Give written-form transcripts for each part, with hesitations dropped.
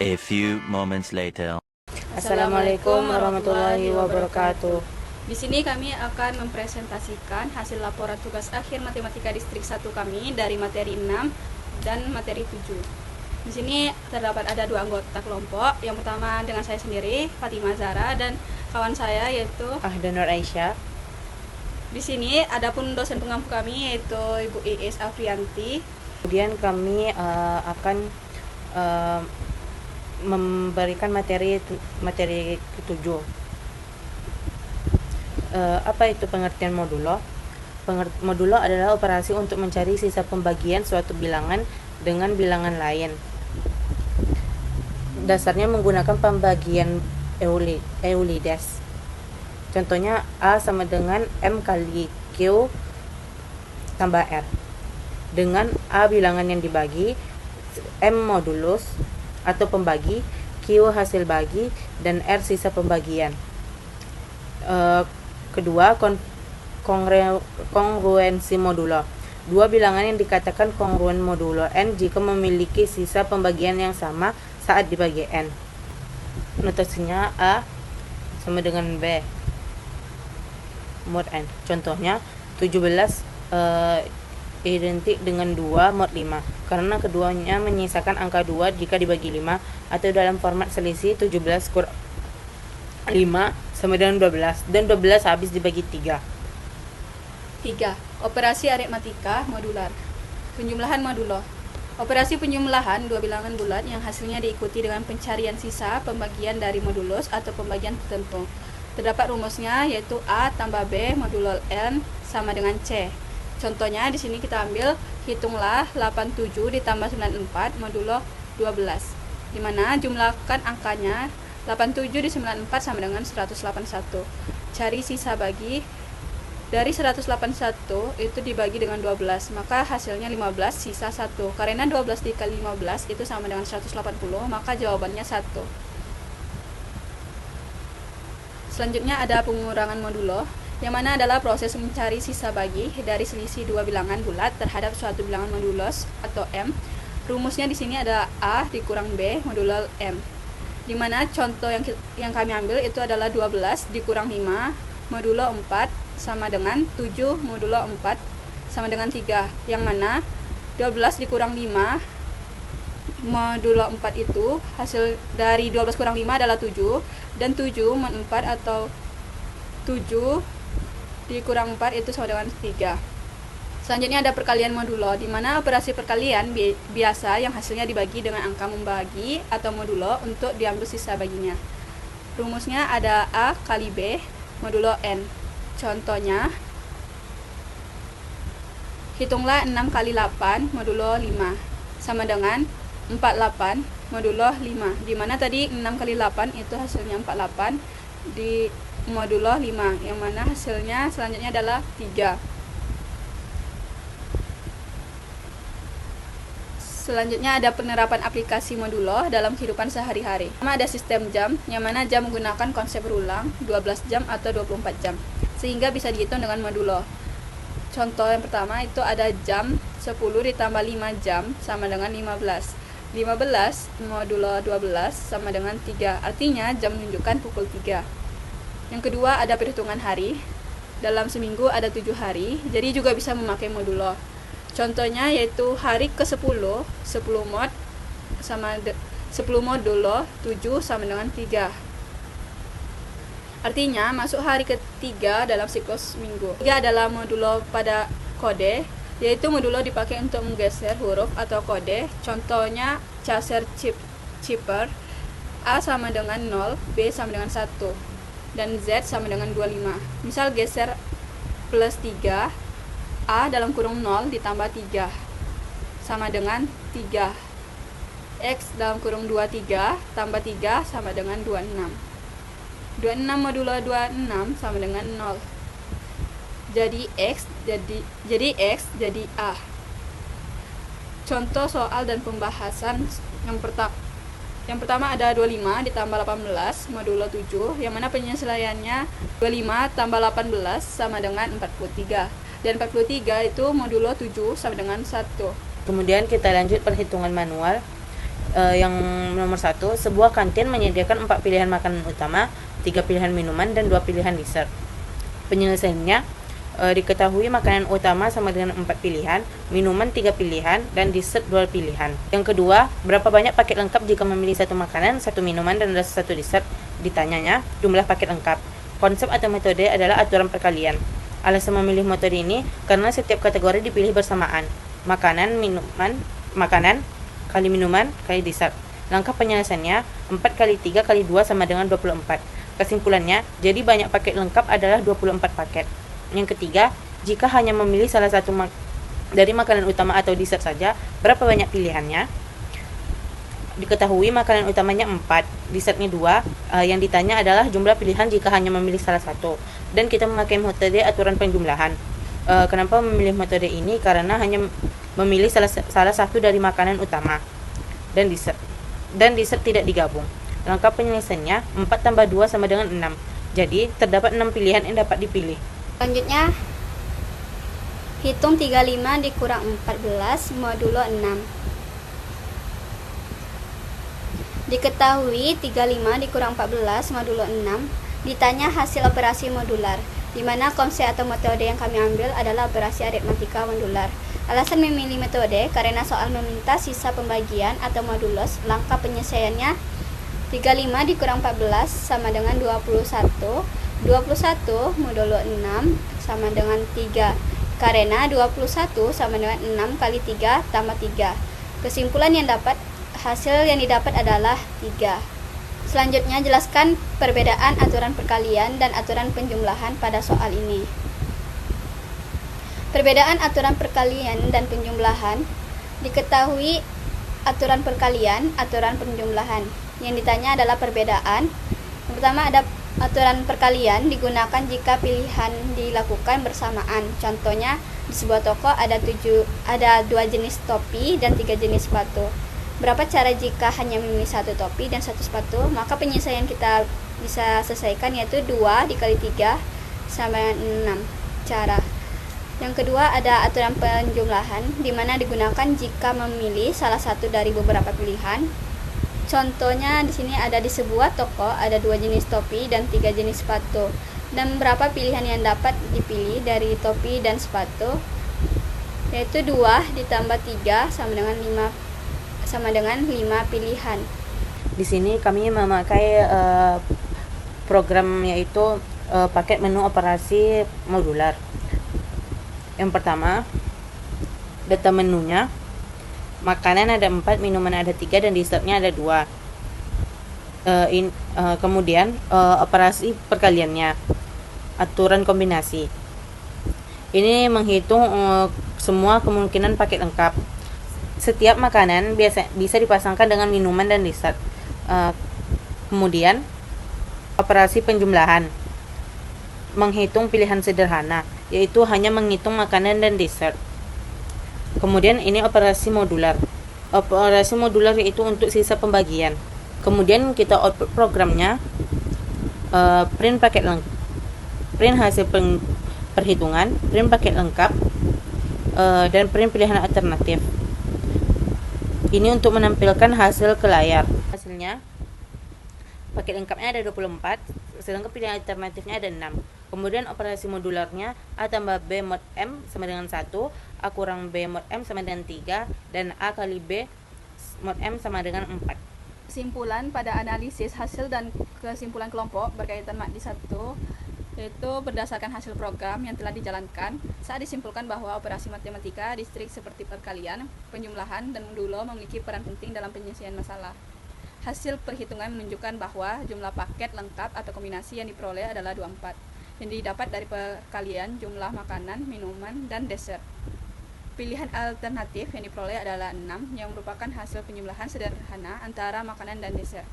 A few moments later. Assalamualaikum warahmatullahi wabarakatuh. Di sini kami akan mempresentasikan hasil laporan tugas akhir matematika distrik 1 kami dari materi 6 dan materi 7. Di sini terdapat ada 2 anggota kelompok. Yang pertama dengan saya sendiri, Fatimah Zahra, dan kawan saya yaitu Ahda Nur Aisyah. Di sini adapun dosen pengampu kami yaitu Ibu Iis Afrianti. Kemudian kami akan memberikan materi ke-7. Apa itu pengertian modulo? Modulo adalah operasi untuk mencari sisa pembagian suatu bilangan dengan bilangan lain. Dasarnya menggunakan pembagian Eulides. Contohnya A sama dengan M kali Q tambah R. Dengan A bilangan yang dibagi, M modulus atau pembagi, Q hasil bagi, dan R sisa pembagian. Kedua, kongruensi modulo. Dua bilangan yang dikatakan kongruen modulo N jika memiliki sisa pembagian yang sama saat dibagi N. Notasinya A sama dengan B mod N. Contohnya 17 identik dengan 2 mod 5 karena keduanya menyisakan angka 2 jika dibagi 5, atau dalam format selisih 17 kurang 5 sama dengan 12, dan 12 habis dibagi 3. 3. Operasi aritmatika modular. Penjumlahan modulo. Operasi penjumlahan dua bilangan bulat yang hasilnya diikuti dengan pencarian sisa pembagian dari modulus atau pembagian tertentu. Terdapat rumusnya yaitu A tambah B modulo N sama dengan C. Contohnya di sini kita ambil hitunglah 87 ditambah 94 modulo 12, di mana jumlahkan angkanya 87 di 94 sama dengan 181. Cari sisa bagi dari 181 itu dibagi dengan 12, maka hasilnya 15 sisa 1. Karena 12 dikali 15 itu sama dengan 180, maka jawabannya 1. Selanjutnya ada pengurangan modulo, yang mana adalah proses mencari sisa bagi dari selisih dua bilangan bulat terhadap suatu bilangan modulus atau M. Rumusnya di sini ada A dikurang B modulo M. Di mana contoh yang kami ambil itu adalah 12 dikurang 5 modulo 4 sama dengan 7 modulo 4 sama dengan 3. Yang mana 12 dikurang 5 modulo 4 itu hasil dari 12 kurang 5 adalah 7, dan 7 mod 4 atau 7 dikurang 4 itu sama dengan 3. Selanjutnya ada perkalian modulo, di mana operasi perkalian biasa yang hasilnya dibagi dengan angka membagi atau modulo untuk diambil sisa baginya. Rumusnya ada A kali B modulo N. Contohnya, hitunglah 6 kali 8 modulo 5 sama dengan 48 modulo 5, di mana tadi 6 kali 8 itu hasilnya 48 di modulo 5, yang mana hasilnya selanjutnya adalah 3. Selanjutnya ada penerapan aplikasi modulo dalam kehidupan sehari-hari. Pertama ada sistem jam, yang mana jam menggunakan konsep berulang 12 jam atau 24 jam, sehingga bisa dihitung dengan modulo. Contoh yang pertama itu ada jam 10 ditambah 5 jam sama dengan 15. 15 modulo 12 sama dengan 3, artinya jam menunjukkan pukul 3. Yang kedua ada perhitungan hari. Dalam seminggu ada 7 hari, jadi juga bisa memakai modulo. Contohnya yaitu hari ke-10, 10 mod sama 10 modulo 7 sama dengan 3. Artinya masuk hari ketiga dalam siklus minggu. 3 adalah modulo pada kode, yaitu modulo dipakai untuk menggeser huruf atau kode. Contohnya chaser chipper, A sama dengan 0, B sama dengan 1, dan Z sama dengan 25. Misal geser plus 3, A dalam kurung 0 ditambah 3 sama dengan 3. X dalam kurung 23 tambah 3 sama dengan 26. 26 modulo 26 sama dengan 0. Jadi X jadi A. Contoh soal dan pembahasan yang pertama ada 25 ditambah 18 modulo 7, yang mana penyesuaiannya 25 tambah 18 sama dengan 43, dan 43 itu modulo 7 sama dengan 1. Kemudian kita lanjut perhitungan manual. Yang nomor 1, sebuah kantin menyediakan 4 pilihan makanan utama, 3 pilihan minuman, dan 2 pilihan dessert. Penyelesaiannya, diketahui makanan utama sama dengan 4 pilihan, minuman 3 pilihan, dan dessert 2 pilihan. Yang kedua, berapa banyak paket lengkap jika memilih 1 makanan, 1 minuman, dan 1 dessert? Ditanyanya jumlah paket lengkap. Konsep atau metode adalah aturan perkalian. Alasan memilih metode ini karena setiap kategori dipilih bersamaan. Makanan kali minuman kali dessert. Langkah penyelesaiannya, 4 kali 3 kali 2 sama dengan 24. Kesimpulannya, jadi banyak paket lengkap adalah 24 paket. Yang ketiga, jika hanya memilih salah satu dari makanan utama atau dessert saja, berapa banyak pilihannya? Diketahui makanan utamanya 4, dessertnya 2. Yang ditanya adalah jumlah pilihan jika hanya memilih salah satu. Dan kita memakai metode aturan penjumlahan. Kenapa memilih metode ini? Karena hanya memilih salah satu dari makanan utama dan dessert tidak digabung. Langkah penyelesaiannya, 4 tambah 2 sama dengan 6. Jadi terdapat 6 pilihan yang dapat dipilih. Selanjutnya, hitung 35 dikurang 14 modulo 6. Diketahui 35 dikurang 14 modulo 6. Ditanya hasil operasi modular, di mana konsep atau metode yang kami ambil adalah operasi aritmatika modular. Alasan memilih metode karena soal meminta sisa pembagian atau modulus. Langkah penyelesaiannya, 35 dikurang 14 sama dengan 21. 21 modulo 6 sama dengan 3. Karena 21 sama dengan 6 kali 3 tambah 3. Hasil yang didapat adalah 3. Selanjutnya, jelaskan perbedaan aturan perkalian dan aturan penjumlahan pada soal ini. Perbedaan aturan perkalian dan penjumlahan. Diketahui aturan perkalian, aturan penjumlahan. Yang ditanya adalah perbedaan. Yang pertama, ada aturan perkalian digunakan jika pilihan dilakukan bersamaan. Contohnya, di sebuah toko ada 2 jenis topi dan 3 jenis sepatu. Berapa cara jika hanya memilih 1 topi dan 1 sepatu? Maka penyelesaian kita bisa selesaikan yaitu 2 dikali 3 sama 6 cara. Yang kedua, ada aturan penjumlahan di mana digunakan jika memilih salah satu dari beberapa pilihan. Contohnya di sini ada di sebuah toko ada 2 jenis topi dan 3 jenis sepatu. Dan berapa pilihan yang dapat dipilih dari topi dan sepatu? Yaitu 2 ditambah 3 sama dengan 5 pilihan. Di sini kami memakai program yaitu paket menu operasi modular. Yang pertama, data menunya, makanan ada 4, minuman ada 3, dan dessertnya ada 2. Kemudian operasi perkaliannya, aturan kombinasi. Ini menghitung semua kemungkinan paket lengkap. Setiap makanan bisa dipasangkan dengan minuman dan dessert. Kemudian operasi penjumlahan, menghitung pilihan sederhana, yaitu hanya menghitung makanan dan dessert. Kemudian ini operasi modular. Operasi modular yaitu untuk sisa pembagian. Kemudian kita output programnya, print hasil perhitungan, print paket lengkap, dan print pilihan alternatif. Ini untuk menampilkan hasil ke layar. Hasilnya, paket lengkapnya ada 24, sedangkan pilihan alternatifnya ada 6. Kemudian operasi modularnya, A tambah B mod M sama dengan 1, A kurang B mod M sama dengan 3, dan A kali B mod M sama dengan 4. Kesimpulan pada analisis hasil dan kesimpulan kelompok berkaitan MADI 1, yaitu berdasarkan hasil program yang telah dijalankan, saat disimpulkan bahwa operasi matematika distrik seperti perkalian, penjumlahan, dan modulo memiliki peran penting dalam penyelesaian masalah. Hasil perhitungan menunjukkan bahwa jumlah paket lengkap atau kombinasi yang diperoleh adalah 24, yang didapat dari perkalian jumlah makanan, minuman, dan dessert. Pilihan alternatif yang diperoleh adalah 6, yang merupakan hasil penjumlahan sederhana antara makanan dan dessert.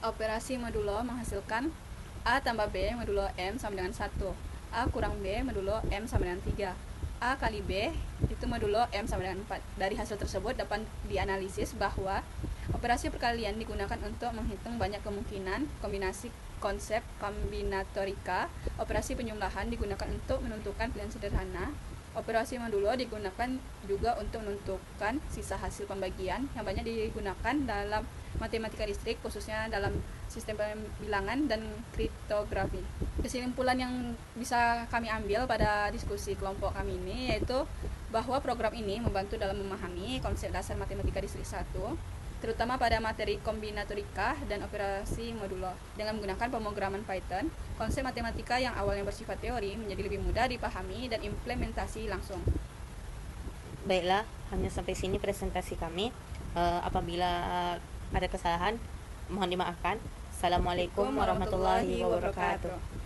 Operasi modulo menghasilkan A tambah B modulo M sama dengan 1, A kurang B modulo M sama dengan 3, A kali B itu modulo M sama dengan 4. Dari hasil tersebut dapat dianalisis bahwa operasi perkalian digunakan untuk menghitung banyak kemungkinan kombinasi konsep kombinatorika. Operasi penjumlahan digunakan untuk menentukan pilihan sederhana. Operasi modulo digunakan juga untuk menentukan sisa hasil pembagian yang banyak digunakan dalam matematika listrik, khususnya dalam sistem pembilangan dan kriptografi. Kesimpulan yang bisa kami ambil pada diskusi kelompok kami ini yaitu bahwa program ini membantu dalam memahami konsep dasar matematika listrik 1, terutama pada materi kombinatorika dan operasi modulo. Dengan menggunakan pemrograman Python, konsep matematika yang awalnya bersifat teori menjadi lebih mudah dipahami dan implementasi langsung. Baiklah, hanya sampai sini presentasi kami. Apabila ada kesalahan, mohon dimaafkan. Assalamualaikum warahmatullahi wabarakatuh.